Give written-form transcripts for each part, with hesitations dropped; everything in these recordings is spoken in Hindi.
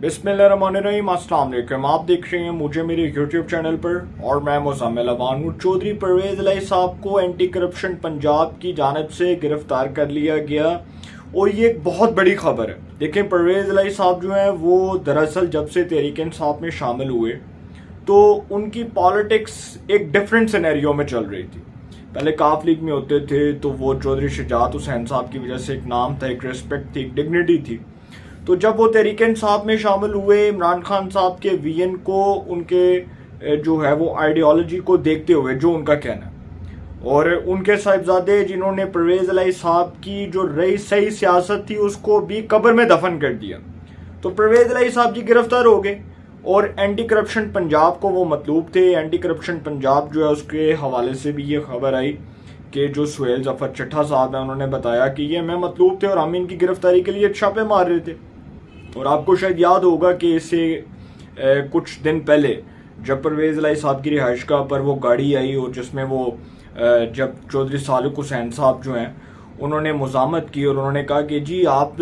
बिस्मिल्लाहिर्रहमानिर्रहीम, अस्सलाम वालेकुम। आप देख रहे हैं मुझे मेरे यूट्यूब चैनल पर और मैं मुज़म्मिल अवान हूँ। चौधरी परवेज़ इलाही साहब को एंटी करप्शन पंजाब की जानिब से गिरफ्तार कर लिया गया और ये एक बहुत बड़ी खबर है। देखें, परवेज़ इलाही साहब जो हैं वो दरअसल जब से तहरीक इंसाफ में शामिल हुए तो उनकी पॉलिटिक्स एक डिफरेंट सिनेरियो में चल रही थी। पहले काफ लीग में होते थे तो वो चौधरी शुजात हुसैन साहब की वजह से एक नाम था, एक रिस्पेक्ट थी, एक डिग्निटी थी। तो जब वो तहरीक इंसाफ में शामिल हुए, इमरान खान साहब के विजन को, उनके जो है वो आइडियोलॉजी को देखते हुए, जो उनका कहना, और उनके साहिबजादे जिन्होंने परवेज़ इलाही साहब की जो रही सही सियासत थी उसको भी कब्र में दफन कर दिया, तो परवेज़ इलाही साहब जी गिरफ्तार हो गए। और एंटी करप्शन पंजाब को वो मतलूब थे। एंटी करप्शन पंजाब जो है उसके हवाले से भी ये खबर आई कि जो सुहेल जफर चट्ठा साहब हैं उन्होंने बताया कि ये मैं मतलूब थे और हम इनकी गिरफ्तारी के लिए छापे मार रहे थे। और आपको शायद याद होगा कि इससे कुछ दिन पहले जब परवेज़ इलाही साहब की रिहाइशगाह पर वो गाड़ी आई और जिसमें वो जब चौधरी सालिक हुसैन साहब जो हैं उन्होंने मुज़ामत की और उन्होंने कहा कि जी आप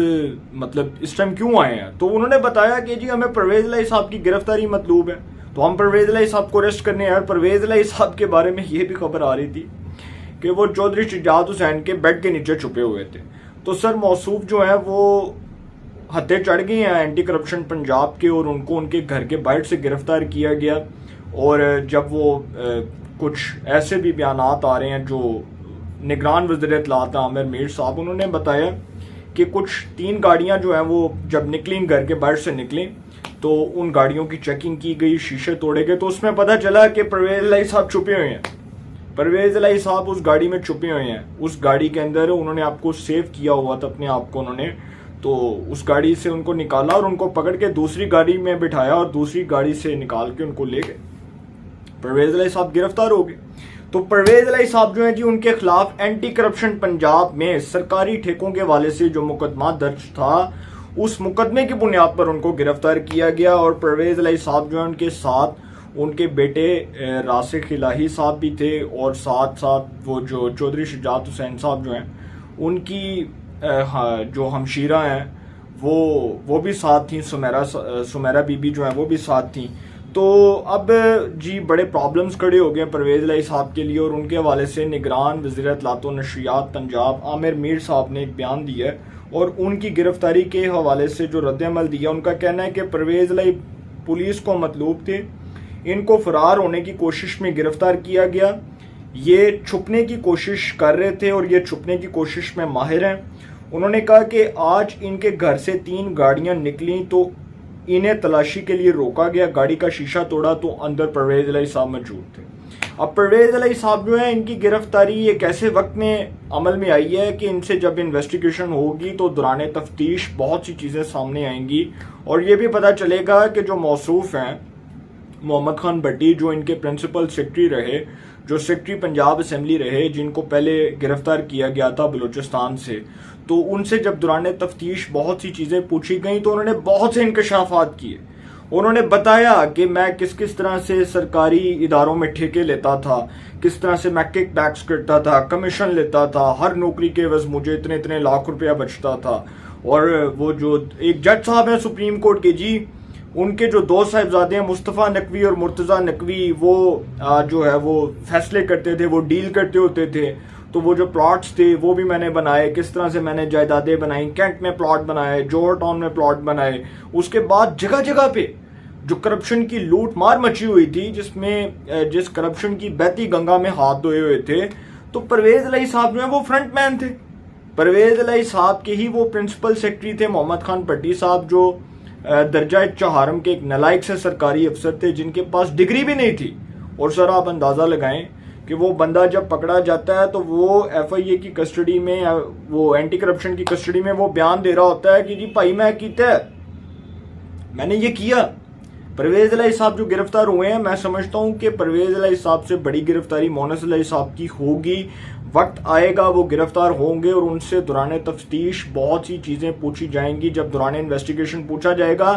मतलब इस टाइम क्यों आए हैं, तो उन्होंने बताया कि जी हमें परवेज़ इलाही साहब की गिरफ्तारी मतलूब है, तो हम परवेज़ इलाही साहब को अरेस्ट करने आए। परवेज़ इलाही साहब के बारे में ये भी खबर आ रही थी कि वो चौधरी शुजात हुसैन के बेड के नीचे छुपे हुए थे। तो सर मौसूफ जो है वो हत्थे चढ़ गए हैं एंटी करप्शन पंजाब के और उनको उनके घर के बाहर से गिरफ्तार किया गया। और जब वो कुछ ऐसे भी बयानात आ रहे हैं, जो निगरान वज़ीर इत्तलाआत आमिर मीर साहब, उन्होंने बताया कि कुछ 3 गाड़ियां जो हैं वो जब निकली, घर के बाहर से निकली, तो उन गाड़ियों की चेकिंग की गई, शीशे तोड़े गए, तो उसमें पता चला कि परवेज़ इलाही साहब छुपे हुए हैं। परवेज़ इलाही साहब उस गाड़ी में छुपे हुए हैं। उस गाड़ी के अंदर उन्होंने आपको सेव किया हुआ था अपने आप को उन्होंने, तो उस गाड़ी से उनको निकाला और उनको पकड़ के दूसरी गाड़ी में बिठाया और दूसरी गाड़ी से निकाल के उनको ले गए। परवेज़ इलाही साहब गिरफ्तार हो गए। तो परवेज़ इलाही साहब जो है जी, उनके खिलाफ एंटी करप्शन पंजाब में सरकारी ठेकों के हवाले से जो मुकदमा दर्ज था उस मुकदमे की बुनियाद पर उनको गिरफ्तार किया गया। और परवेज़ इलाही साहब जो है उनके साथ उनके बेटे राशिक इलाही साहब भी थे और साथ साथ वो जो चौधरी शुजात हुसैन साहब जो हैं उनकी जो हमशीरा हैं वो भी साथ थी, सुमेरा बीबी जो है वो भी साथ थी। तो अब जी बड़े प्रॉब्लम्स खड़े हो गए परवेज़ इलाही साहब के लिए और उनके हवाले से निगरान वज़ीर इत्तलाआत व नशरियात पंजाब आमिर मीर साहब ने एक बयान दिया है और उनकी गिरफ्तारी के हवाले से जो रद्द-ए-अमल दिया, उनका कहना है कि परवेज़ इलाही पुलिस को मतलूब थे, इनको फरार होने की कोशिश में गिरफ्तार किया गया, ये छुपने की कोशिश कर रहे थे और ये छुपने की कोशिश में माहिर हैं। उन्होंने कहा कि आज इनके घर से 3 गाड़ियां निकली तो इन्हें तलाशी के लिए रोका गया, गाड़ी का शीशा तोड़ा तो अंदर परवेज़ इलाही साहब मौजूद थे। अब परवेज़ इलाही साहब जो है, इनकी गिरफ्तारी एक ऐसे वक्त में अमल में आई है कि इनसे जब इन्वेस्टिगेशन होगी तो दौरान तफ्तीश बहुत सी चीज़ें सामने आएंगी और ये भी पता चलेगा कि जो मौसूफ हैं मोहम्मद खान भट्टी, जो इनके प्रिंसिपल सेक्रेटरी रहे, जो सेक्रेटरी पंजाब असेंबली रहे, जिनको पहले गिरफ्तार किया गया था बलूचिस्तान से, तो उनसे जब दौरान तफ्तीश बहुत सी चीज़ें पूछी गई तो उन्होंने बहुत से इंकशाफात किए। उन्होंने बताया कि मैं किस किस तरह से सरकारी इदारों में ठेके लेता था, किस तरह से मैं किक बैक्स करता था, कमीशन लेता था, हर नौकरी के एवज मुझे इतने इतने लाख रुपया बचता था। और वो जो एक जज साहब हैं सुप्रीम कोर्ट के जी, उनके जो 2 साहिबजादे हैं मुस्तफ़ा नकवी और मुर्तज़ा नकवी, वो जो है वो फैसले करते थे, वो डील करते होते थे। तो वो जो प्लॉट्स थे वो भी मैंने बनाए, किस तरह से मैंने जायदादें बनाई, कैंट में प्लॉट बनाए, जोहर टाउन में प्लॉट बनाए। उसके बाद जगह जगह पे जो करप्शन की लूट मार मची हुई थी, जिस करप्शन की बहती गंगा में हाथ धोए हुए थे, तो परवेज़ इलाही साहब जो है वो फ्रंट मैन थे। परवेज़ इलाही साहब के ही वो प्रिंसिपल सेक्रेटरी थे मोहम्मद खान भट्टी साहब, जो दर्जा चहारम के एक नलायक से सरकारी अफसर थे जिनके पास डिग्री भी नहीं थी। और सर आप अंदाजा लगाएं कि वो बंदा जब पकड़ा जाता है तो वो FIA की कस्टडी में, वो एंटी करप्शन की कस्टडी में वो बयान दे रहा होता है कि जी भाई मैं कीता है, मैंने ये किया। परवेज़ इलाही साहब जो गिरफ्तार हुए हैं, मैं समझता हूं कि परवेज़ इलाही साहब से बड़ी गिरफ्तारी मोनस इलाही साहब की होगी। वक्त आएगा वो गिरफ्तार होंगे और उनसे दौरान तफ्तीश बहुत सी चीज़ें पूछी जाएंगी। जब दौरान इन्वेस्टिगेशन पूछा जाएगा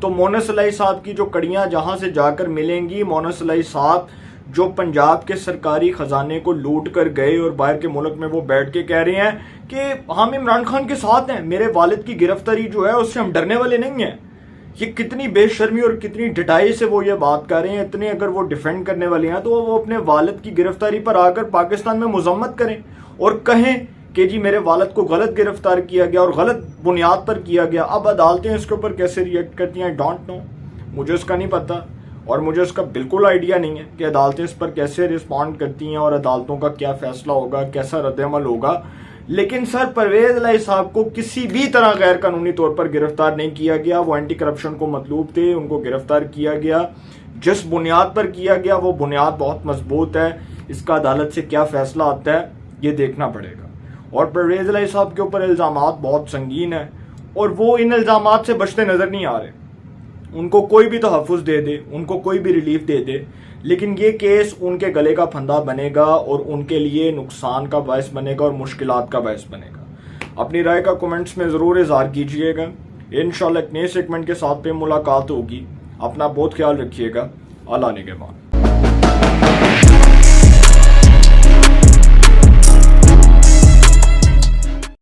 तो मोनस इलाही साहब की जो कड़ियाँ जहाँ से जाकर मिलेंगी, मोनस इलाही साहब जो पंजाब के सरकारी खजाने को लूट कर गए और बाहर के मुल्क में वो बैठ के कह रहे हैं कि हम इमरान खान के साथ हैं, मेरे वालिद की गिरफ्तारी जो है उससे हम डरने वाले नहीं हैं। ये कितनी बेशर्मी और कितनी ढिठाई से वो ये बात कर रहे हैं। इतने अगर वो डिफेंड करने वाले हैं तो वो अपने वालिद की गिरफ्तारी पर आकर पाकिस्तान में मजम्मत करें और कहें कि जी मेरे वालिद को गलत गिरफ्तार किया गया और गलत बुनियाद पर किया गया। अब अदालतें इसके ऊपर कैसे रिएक्ट करती हैं, डोंट नो, मुझे इसका नहीं पता और मुझे इसका बिल्कुल आइडिया नहीं है कि अदालतें इस पर कैसे रिस्पॉन्ड करती हैं और अदालतों का क्या फैसला होगा, कैसा रद्द-ए-अमल होगा। लेकिन सर परवेज इलाही साहब को किसी भी तरह गैर कानूनी तौर पर गिरफ्तार नहीं किया गया। वो एंटी करप्शन को मतलूब थे, उनको गिरफ्तार किया गया। जिस बुनियाद पर किया गया वो बुनियाद बहुत मजबूत है। इसका अदालत से क्या फैसला आता है ये देखना पड़ेगा। और परवेज इलाही साहब के ऊपर इल्जामात बहुत संगीन है और वो इन इल्जामात से बचते नजर नहीं आ रहे। उनको कोई भी तहफ़्फ़ुज़ दे दे, उनको कोई भी रिलीफ दे दे, लेकिन ये केस उनके गले का फंदा बनेगा और उनके लिए नुकसान का बायस बनेगा और मुश्किलात का बायस बनेगा। अपनी राय का कमेंट्स में ज़रूर इज़हार कीजिएगा। इंशाल्लाह एक नए सेगमेंट के साथ पे मुलाकात होगी। अपना बहुत ख्याल रखिएगा। अल्लाह निगहबान।